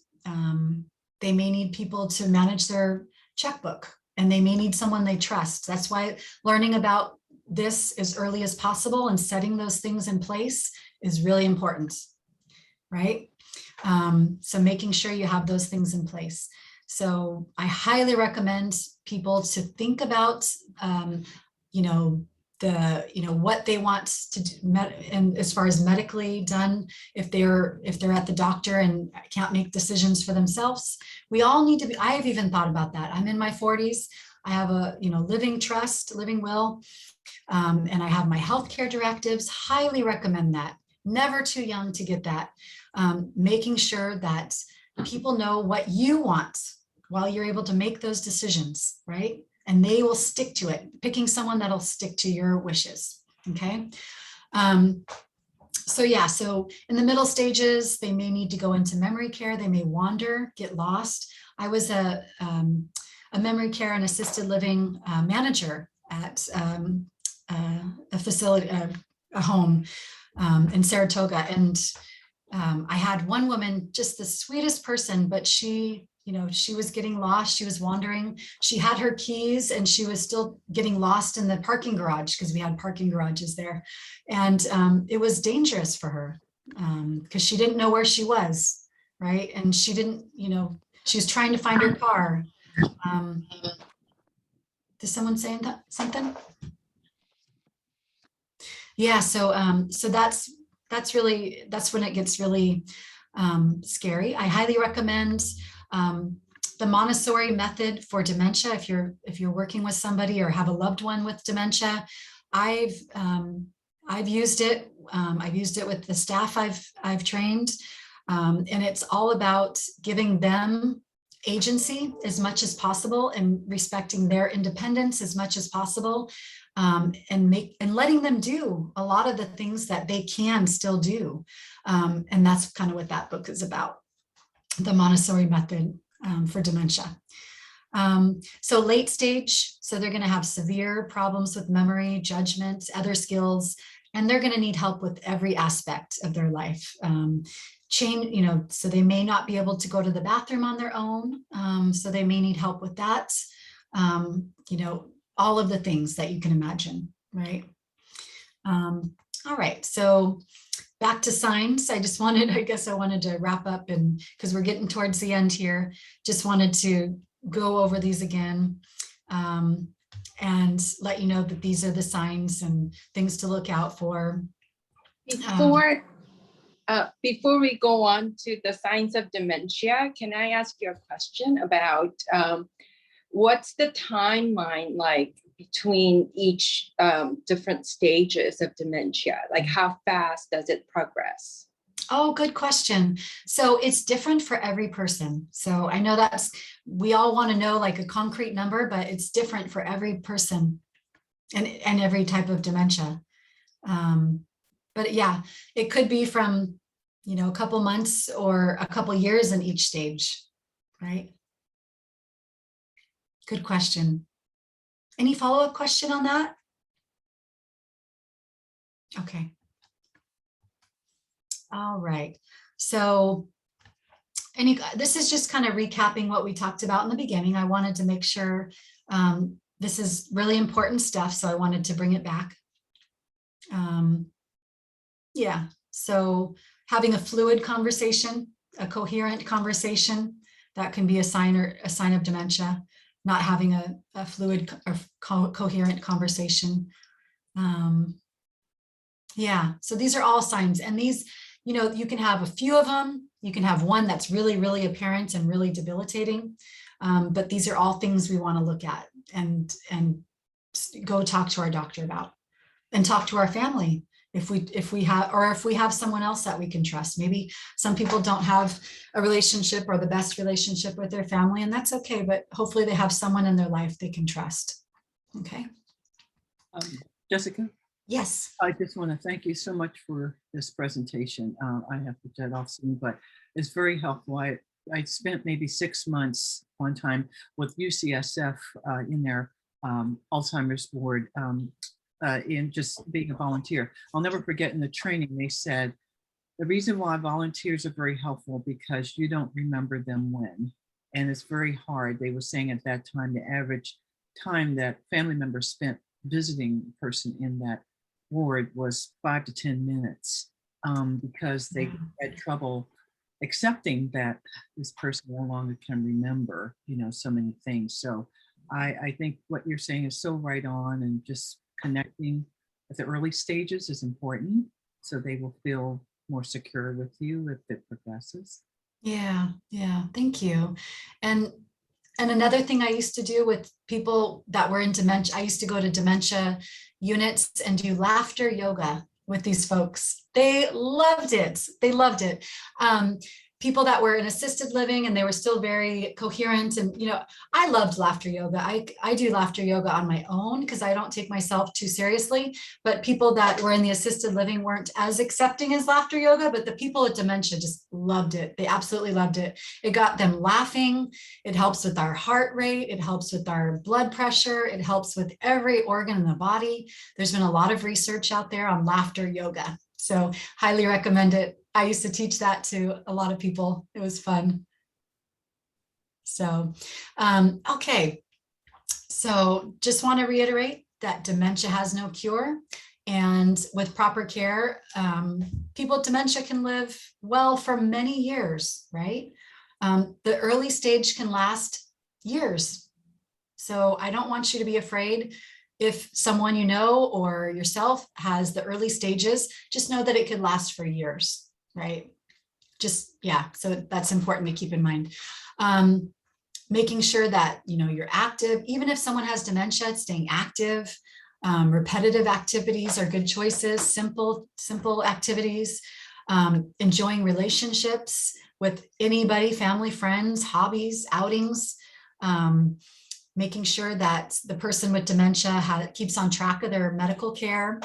They may need people to manage their checkbook, and they may need someone they trust. That's why learning about this as early as possible and setting those things in place is really important, right? So making sure you have those things in place. So I highly recommend people to think about, what they want to do, and as far as medically done, if they're at the doctor and can't make decisions for themselves. We all need to be. I have even thought about that. I'm in my 40s. I have a living trust, living will, and I have my healthcare directives. Highly recommend that. Never too young to get that. Making sure that people know what you want while you're able to make those decisions, right? And they will stick to it, picking someone that'll stick to your wishes, okay? So in the middle stages, they may need to go into memory care. They may wander, get lost. I was a memory care and assisted living manager at a facility, a home in Saratoga. And I had one woman, just the sweetest person, but she was getting lost. She was wandering. She had her keys and she was still getting lost in the parking garage because we had parking garages there. And it was dangerous for her. because she didn't know where she was, right? And she didn't, she was trying to find her car. Is someone saying something? Yeah, so that's when it gets really scary. I highly recommend the Montessori method for dementia. If you're working with somebody or have a loved one with dementia, I've used it. I've used it with the staff I've trained, and it's all about giving them agency as much as possible and respecting their independence as much as possible, and letting them do a lot of the things that they can still do. And that's kind of what that book is about, the Montessori method for dementia. So late stage, so they're going to have severe problems with memory, judgment, other skills, and they're going to need help with every aspect of their life. So they may not be able to go to the bathroom on their own. So they may need help with that. All of the things that you can imagine, right? All right, so back to signs. I guess I wanted to wrap up, and because we're getting towards the end here, just wanted to go over these again, and let you know that these are the signs and things to look out for. Before we go on to the signs of dementia, can I ask you a question about what's the timeline like between each different stages of dementia? Like how fast does it progress? Oh, good question. So it's different for every person. So I know we all want to know like a concrete number, but it's different for every person and every type of dementia. But yeah, it could be from, a couple months or a couple years in each stage, right? Good question. Any follow-up question on that? Okay. All right. So this is just kind of recapping what we talked about in the beginning. I wanted to make sure this is really important stuff, so I wanted to bring it back. Yeah, so having a fluid conversation, a coherent conversation, that can be a sign of dementia. Not having a fluid or coherent conversation. Yeah, so these are all signs, and these, you can have a few of them. You can have one that's really, really apparent and really debilitating. But these are all things we want to look at and go talk to our doctor about, and talk to our family if we have someone else that we can trust. Maybe some people don't have a relationship or the best relationship with their family, and that's okay, but hopefully they have someone in their life they can trust. Okay. Jessica? Yes. I just want to thank you so much for this presentation. I have to jet off soon, but it's very helpful. I spent maybe 6 months one time with UCSF in their Alzheimer's board, in just being a volunteer. I'll never forget in the training, they said, the reason why volunteers are very helpful because you don't remember them when, and it's very hard. They were saying at that time, the average time that family members spent visiting a person in that ward was 5 to 10 minutes, because they had trouble accepting that this person no longer can remember, so many things. So I think what you're saying is so right on, and just connecting at the early stages is important, so they will feel more secure with you if it progresses. Yeah, thank you. And another thing I used to do with people that were in dementia, I used to go to dementia units and do laughter yoga with these folks. They loved it. People that were in assisted living and they were still very coherent. And, I loved laughter yoga. I do laughter yoga on my own because I don't take myself too seriously, but people that were in the assisted living weren't as accepting as laughter yoga, but the people with dementia just loved it. They absolutely loved it. It got them laughing. It helps with our heart rate. It helps with our blood pressure. It helps with every organ in the body. There's been a lot of research out there on laughter yoga. So highly recommend it. I used to teach that to a lot of people. It was fun. So, okay. So just want to reiterate that dementia has no cure. And with proper care, people with dementia can live well for many years, right? The early stage can last years. So I don't want you to be afraid. If someone you know or yourself has the early stages, just know that it could last for years, right? Just, yeah, so that's important to keep in mind. Making sure that, you know, you're active, even if someone has dementia, staying active. Repetitive activities are good choices, simple activities, enjoying relationships with anybody, family, friends, hobbies, outings, making sure that the person with dementia keeps on track of their medical care.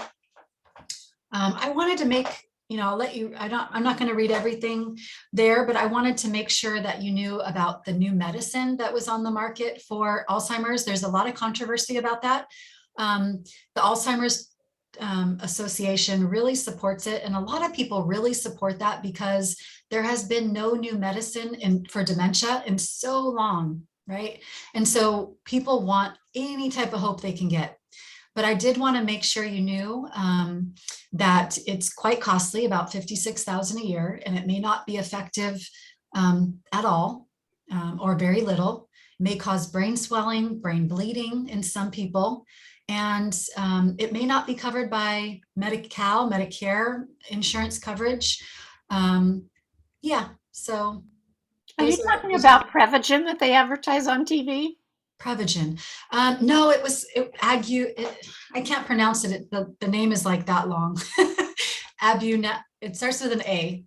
I wanted to make, you know, I'll let you, I'm not going to read everything there, but I wanted to make sure that you knew about the new medicine that was on the market for Alzheimer's. There's a lot of controversy about that. The Alzheimer's Association really supports it. And a lot of people really support that because there has been no new medicine for dementia in so long, right? And so people want any type of hope they can get. But I did want to make sure you knew that it's quite costly, about $56,000 a year, and it may not be effective at all or very little. It may cause brain swelling, brain bleeding in some people. And it may not be covered by Medi-Cal, Medicare insurance coverage. Yeah, so. Are you talking about Prevagen that they advertise on TV? Prevagen. No, it was Agu. I can't pronounce it. The name is like that long. Abuna. It starts with an A.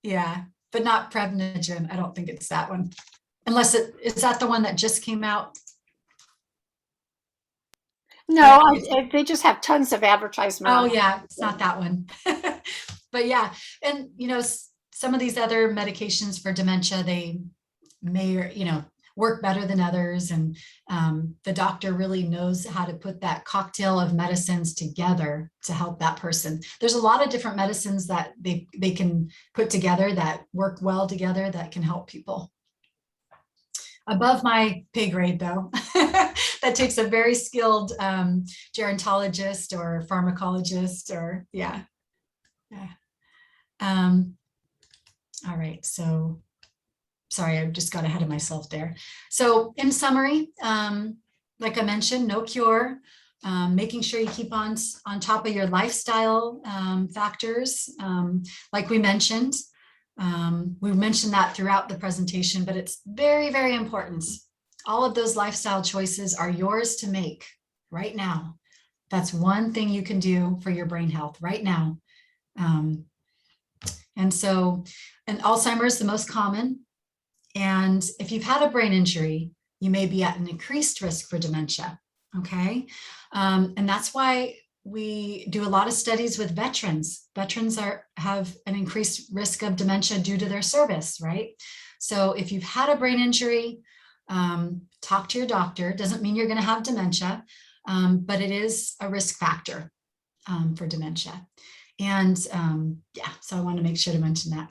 Yeah, but not Prevagen. I don't think it's that one. Unless is that the one that just came out? No, they just have tons of advertisement. Oh yeah, it's not that one. But yeah, and you know, some of these other medications for dementia, they may, you know, work better than others, and the doctor really knows how to put that cocktail of medicines together to help that person. There's a lot of different medicines that they can put together that work well together that can help people. Above my pay grade though. That takes a very skilled gerontologist or pharmacologist or yeah. All right, so sorry, I just got ahead of myself there. So in summary, like I mentioned, no cure, making sure you keep on top of your lifestyle factors. Like we mentioned that throughout the presentation, but it's very, very important. All of those lifestyle choices are yours to make right now. That's one thing you can do for your brain health right now. And Alzheimer's is the most common. And if you've had a brain injury, you may be at an increased risk for dementia, okay? And that's why we do a lot of studies with veterans. Veterans have an increased risk of dementia due to their service, right? So if you've had a brain injury, talk to your doctor. Doesn't mean you're going to have dementia, but it is a risk factor for dementia. And yeah, so I want to make sure to mention that.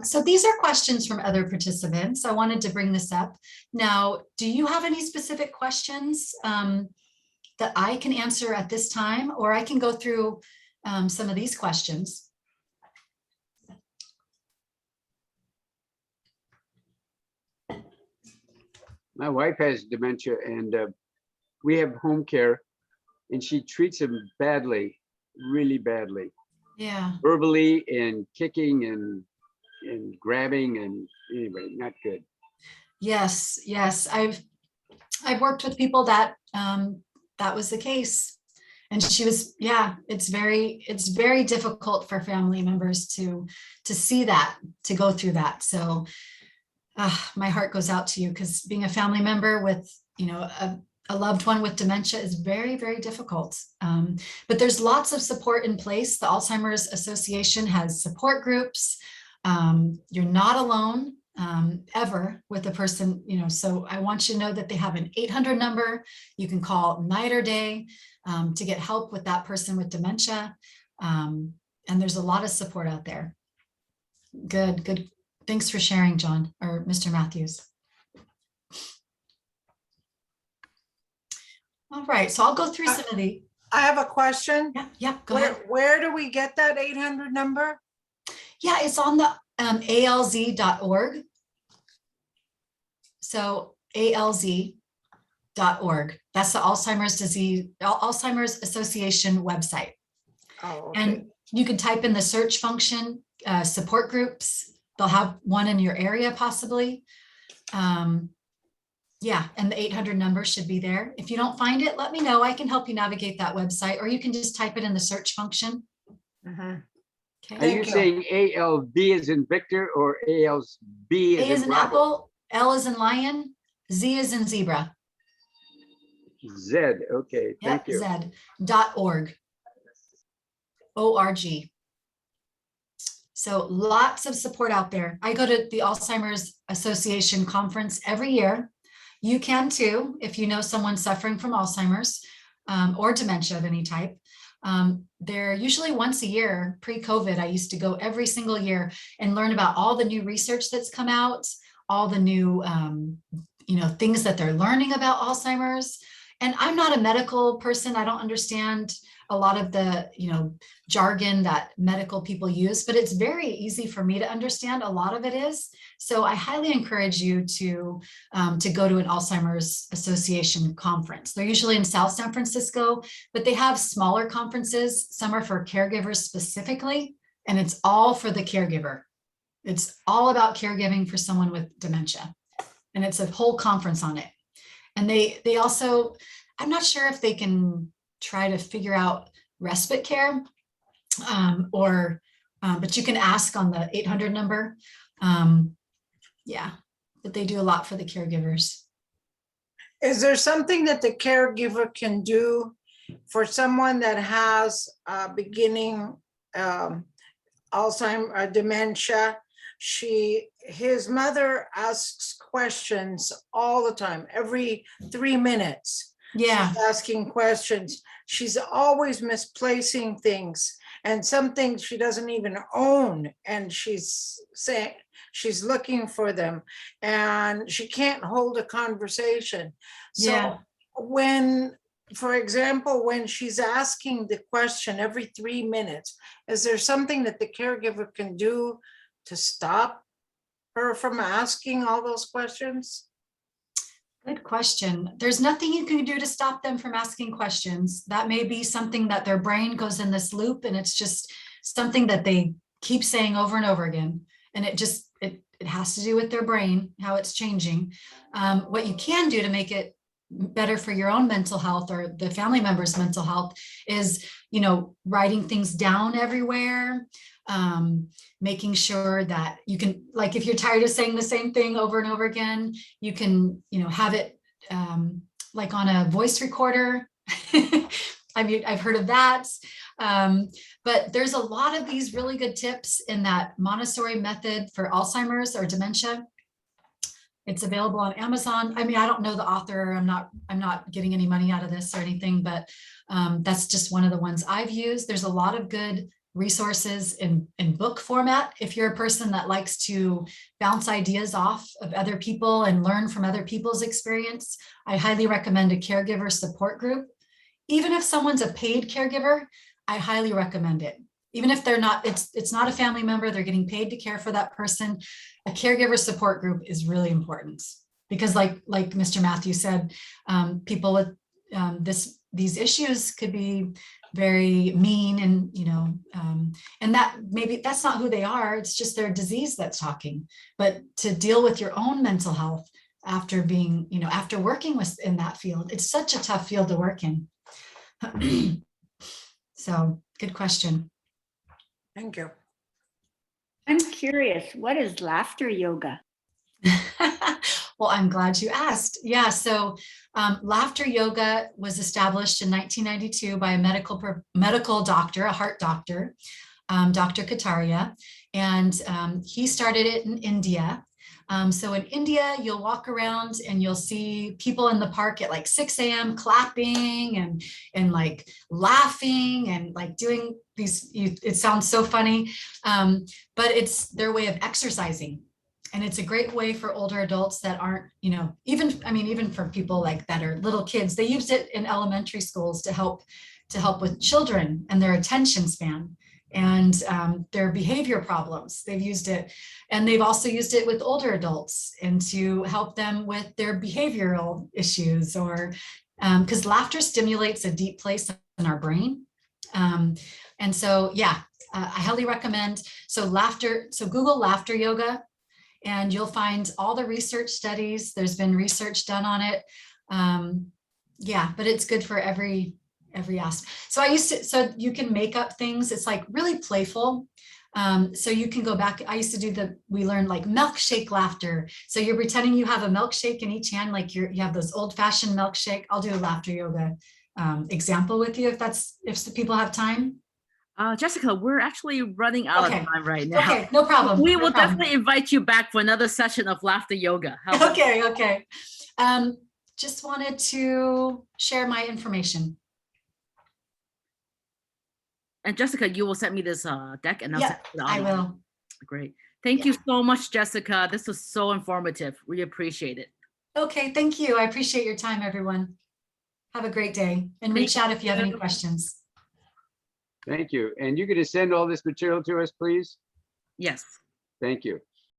So these are questions from other participants. I wanted to bring this up. Now, do you have any specific questions that I can answer at this time, or I can go through some of these questions? My wife has dementia, and we have home care, and she treats him badly, really badly. Yeah. Verbally and kicking and grabbing, and anyway, not good. Yes, yes. I've worked with people that that was the case. And she was, yeah, it's very difficult for family members to see that, to go through that. So my heart goes out to you, because being a family member with, you know, a loved one with dementia is very, very difficult. But there's lots of support in place. The Alzheimer's Association has support groups. You're not alone ever with a person, you know, so I want you to know that they have an 800 number. You can call night or day to get help with that person with dementia. And there's a lot of support out there. Good, good. Thanks for sharing, John, or Mr. Matthews. All right, so I'll go through some of the. I have a question. Yeah, go ahead. Where do we get that 800 number? Yeah, it's on the alz.org. So alz.org. That's the Alzheimer's Association website. Oh, okay. And you can type in the search function, support groups. They'll have one in your area possibly. Yeah, and the 800 number should be there. If you don't find it, let me know. I can help you navigate that website, or you can just type it in the search function. Mhm. Okay. Are you saying ALV as in Victor or ALB A as is in in Bravo? apple, L is in lion, Z is in zebra. Z, okay, thank you. Z.org. O-R-G. So lots of support out there. I go to the Alzheimer's Association conference every year. You can too, if you know someone suffering from Alzheimer's or dementia of any type. They're usually once a year. Pre-COVID, I used to go every single year and learn about all the new research that's come out, all the new things that they're learning about Alzheimer's. And I'm not a medical person. I don't understand a lot of the jargon that medical people use, but it's very easy for me to understand. A lot of it is. So I highly encourage you to go to an Alzheimer's Association conference. They're usually in South San Francisco, but they have smaller conferences. Some are for caregivers specifically, and it's all for the caregiver. It's all about caregiving for someone with dementia. And it's a whole conference on it. And they also, I'm not sure if they can try to figure out respite care but you can ask on the 800 number. Yeah, but they do a lot for the caregivers. Is there something that the caregiver can do for someone that has beginning Alzheimer's dementia? His mother asks questions all the time, every 3 minutes. Yeah. She's asking questions. She's always misplacing things, and some things she doesn't even own, and she's saying she's looking for them, and she can't hold a conversation. So Yeah. when, for example, when she's asking the question every 3 minutes, is there something that the caregiver can do to stop her from asking all those questions? Good question. There's nothing you can do to stop them from asking questions. That may be something that their brain goes in this loop, and it's just something that they keep saying over and over again. And it has to do with their brain, how it's changing. What you can do to make it better for your own mental health or the family member's mental health is, writing things down everywhere, making sure that you can, like, if you're tired of saying the same thing over and over again, you can, have it like on a voice recorder. I mean, I've heard of that. But there's a lot of these really good tips in that Montessori method for Alzheimer's or dementia. It's available on Amazon. I mean, I don't know the author. I'm not getting any money out of this or anything, but that's just one of the ones I've used. There's a lot of good resources in book format. If you're a person that likes to bounce ideas off of other people and learn from other people's experience, I highly recommend a caregiver support group. Even if someone's a paid caregiver, I highly recommend it. Even if they're not, it's not a family member, they're getting paid to care for that person. A caregiver support group is really important because like Mr. Matthews said, people with these issues could be very mean and, and that maybe that's not who they are. It's just their disease that's talking. But to deal with your own mental health after being, after working in that field, it's such a tough field to work in. So good question. Thank you. I'm curious, what is laughter yoga? Well, I'm glad you asked. Yeah, so laughter yoga was established in 1992 by a medical doctor, a heart doctor, Dr. Kataria, and he started it in India. So in India, you'll walk around and you'll see people in the park at like 6 a.m. clapping and like laughing and like doing these, it sounds so funny, but it's their way of exercising. And it's a great way for older adults that aren't, even for people like that are little kids, they use it in elementary schools to help to help with children and their attention span and their behavior problems. They've used it, and they've also used it with older adults and to help them with their behavioral issues, or because laughter stimulates a deep place in our brain. And so, yeah, I highly recommend. So Google laughter yoga, and you'll find all the research studies. There's been research done on it. Yeah, but it's good for every aspect. So you can make up things. It's like really playful. So you can go back. I used to do we learned like milkshake laughter. So you're pretending you have a milkshake in each hand, like you have those old fashioned milkshake. I'll do a laughter yoga example with you if the people have time. Jessica, we're actually running out of time right now. Okay, no problem. We will definitely invite you back for another session of laughter yoga. Okay. Just wanted to share my information. And Jessica, you will send me this deck, and I'll send it to the I audience. will. Great. Thank you so much, Jessica. This was so informative. We appreciate it. Okay, thank you. I appreciate your time, everyone. Have a great day, and reach out if you have any questions. Thank you. And you could send all this material to us, please? Yes. Thank you.